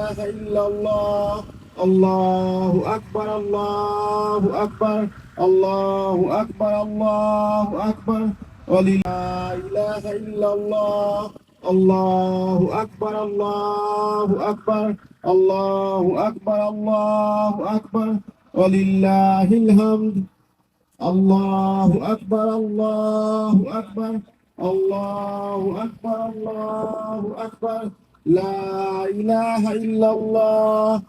إله إلا الله الله أكبر الله أكبر الله أكبر الله أكبر لا إله إلا الله الله أكبر الله أكبر الله أكبر الله أكبر ولله الحمد الله أكبر الله أكبر الله أكبر الله أكبر لا إله إلا الله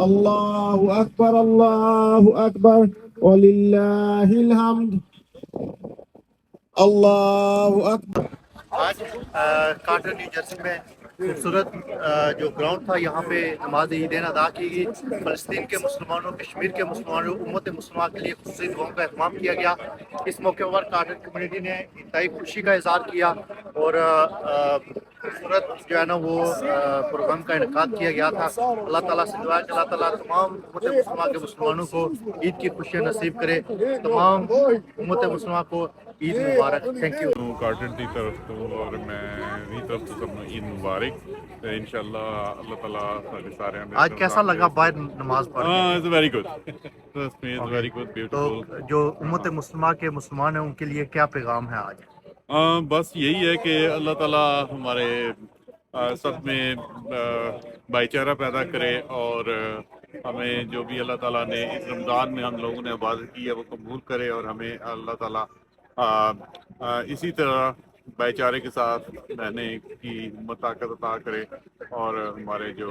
الله أكبر الله أكبر ولله الحمد الله أكبر आज कार्टर न्यू जर्सी में खूबसूरत जो ग्राउंड था यहाँ पे नमाज ईदैन अदा की गई। फ़लस्तीन के मुसलमानों, कश्मीर के मुसलमानों, उम्मत मुसलमान के लिए खुसूसी दुआओं का अहतमाम किया गया। इस मौके पर कार्टर कम्युनिटी ने इंतहाई खुशी का इजहार किया और खूबसूरत जो है ना वो प्रोग्राम का इनकाद किया गया था। अल्लाह ताला से दुआ है कि अल्लाह ताला तमाम उम्मत मुसलमान के मुसलमानों को ईद की खुशियाँ नसीब करे, तमाम उम्मत मुसलमान को ईद मुबारक। Thank you. कार्टन की तरफ तो और मैं भी तरफ तो सबको ईद मुबारक। इंशाल्लाह अल्लाह ताला सारे आज कैसा लगा बाहर नमाज पढ़ के? It's very good, it's very good, beautiful. तो जो उम्मत मुसलमान के मुसलमान हैं उनके लिए क्या पैगाम है आज? बस यही है कि अल्लाह ताला हमारे सब में भाईचारा पैदा करे और हमें जो भी अल्लाह ताला ने इस रमज़ान में हम लोगों ने इबादत की है वो कबूल करे और हमें अल्लाह ताला इसी तरह भाईचारे के साथ रहने की ताकत अता करे और हमारे जो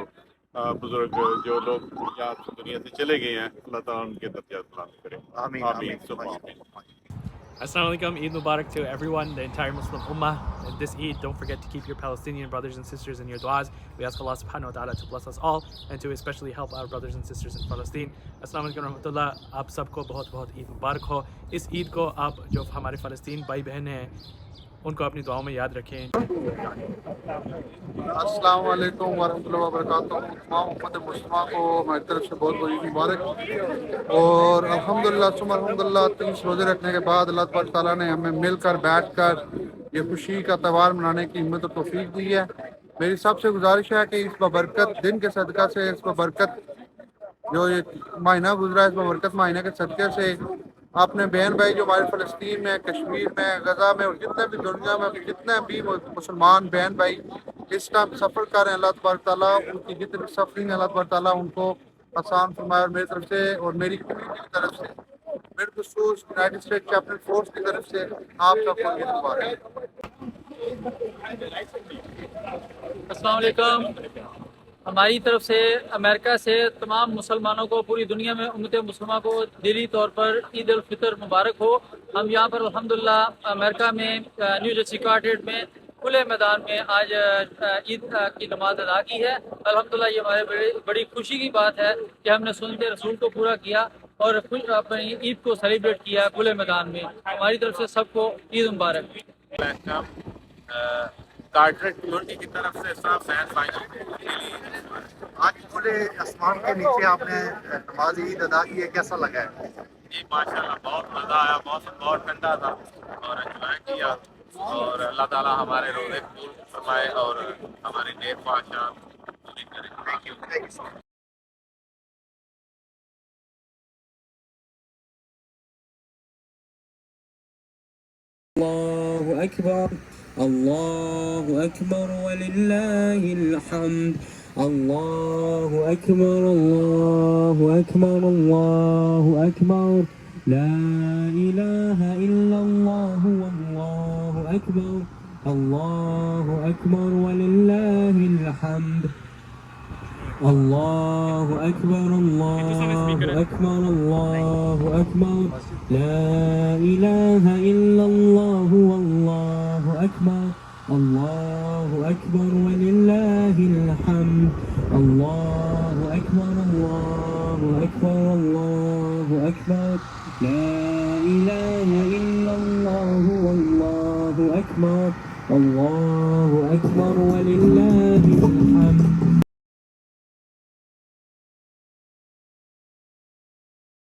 बुजुर्ग जो लोग यहाँ दुनिया से चले गए हैं अल्लाह ताला उनके दर्जा बुलंद करे। आमीन आमीन। Assalamu alaikum, Eid Mubarak to everyone, the entire Muslim Ummah. This Eid, don't forget to keep your Palestinian brothers and sisters in your du'as. We ask Allah subhanahu wa ta'ala to bless us all and to especially help our brothers and sisters in Palestine. Assalamu alaikum warahmatullah, आप सबको बहुत बहुत ईद मुबारक हो। इस ईद को आप जो हमारे फ़लस्तीन भाई बहन हैं उनको अपनी दुआओं में याद रखें। अस्सलाम वालेकुम वरहमतुल्लाहि वबरकातुहू। तमाम उम्मत मुस्लिमा को हमारी तरफ से बहुत बहुत ईद मुबारक। और अल्हम्दुलिल्लाह सुम्मा अल्हम्दुलिल्लाह 30 रोज़े रखने के बाद अल्लाह ताला ने हमें मिलकर बैठकर ये खुशी का त्यौहार मनाने की हिम्मत और तौफीक दी है। मेरी सबसे गुजारिश है कि इस बरकत दिन के सदका से, इस बरकत जो ये महीना गुजरा है, इस बरकत महीने के सदक़े से अपने बहन भाई जो हमारे फ़लस्तीन में, कश्मीर में, गज़ा में और जितने भी दुनिया में जितने भी मुसलमान बहन भाई इस टाइम सफ़र कर रहे हैं, अल्लाह तबारक ताला उनकी जितनी सफ़रिंग अल्लाह तबारक ताला उनको आसान फरमाए। और मेरी तरफ से और मेरी कम्युनिटी की तरफ से, बिलखुसूस यूनाइटेड स्टेट कैपिटल फोर्स की तरफ से आप सबको ईद मुबारक। अस्सलाम वालेकुम। हमारी तरफ से अमेरिका से तमाम मुसलमानों को, पूरी दुनिया में उम्मत मुसलमान को दिली तौर पर ईद उल फितर मुबारक हो। हम यहाँ पर अल्हम्दुलिल्लाह अमेरिका में न्यू जर्सी कार्टेड में खुले मैदान में आज ईद की नमाज अदा की है। अल्हम्दुलिल्लाह ये हमारे बड़ी खुशी की बात है कि हमने सुन्नत रसूल को पूरा किया और अपनी ईद को सेलिब्रेट किया खुले मैदान में। हमारी तरफ से सबको ईद मुबारक। कार्टर कम्युनिटी की तरफ से सब बहन भाइयों को आज खुले आसमान के नीचे आपने नमाज ईद अदा की है, कैसा लगा है? जी माशाल्लाह बहुत मज़ा आया। मौसम बहुत ठंडा था और एंजॉय किया और अल्लाह ताला हमारे रोज़े कबूल फरमाए और हमारी नेक ख्वाहिशात पूरी करे। Thank you so much. الله أكبر الله أكبر ولله الحمد الله أكبر الله أكبر الله أكبر لا إله إلا الله والله أكبر الله أكبر ولله الحمد الله أكبر الله أكبر الله أكبر لا إله إلا الله والله أكبر الله أكبر ولله الحمد الله أكبر الله أكبر الله أكبر لا إله إلا الله والله أكبر الله أكبر ولله